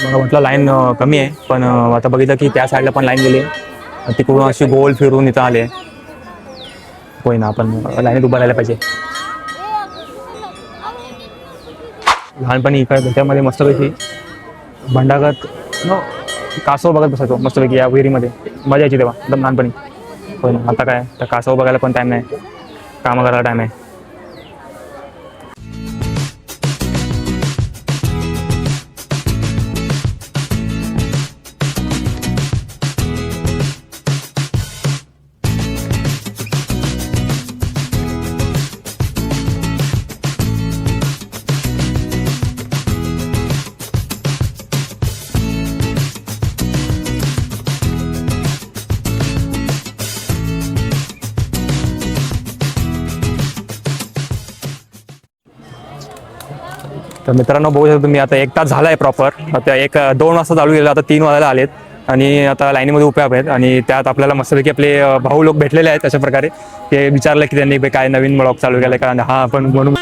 मग म्हटलं लाईन कमी आहे, पण आता बघितलं की त्या साईडला पण लाईन गेली आहे. तिकडून अशी गोल फिरून इथं आले. होय ना, आपण लाईनीत उभं राहायला पाहिजे. लहानपणी इकडे त्याच्यामध्ये मस्तपैकी भंडागत कासव बघत बसायचो मस्तपैकी या विहिरीमध्ये. मजा यायची तेव्हा एकदम लहानपणी. होय ना, आता काय तर कासव बघायला पण टाईम नाही, कामं करायला टाईम आहे. तर मित्रांनो बघू शकता तुम्ही, आता 1 तास झाला आहे प्रॉपर. आता 2 वाजता चालू केलं, आता 3 वाजायला आलेत आणि आता लाईनीमध्ये उभे आहेत. आणि त्यात आपल्याला मस्तपैकी आपले भाऊ लोक भेटलेले आहेत. अशा प्रकारे ते विचारलं की त्यांनी काय नवीन ब्लॉग चालू केला का, हा आपण म्हणून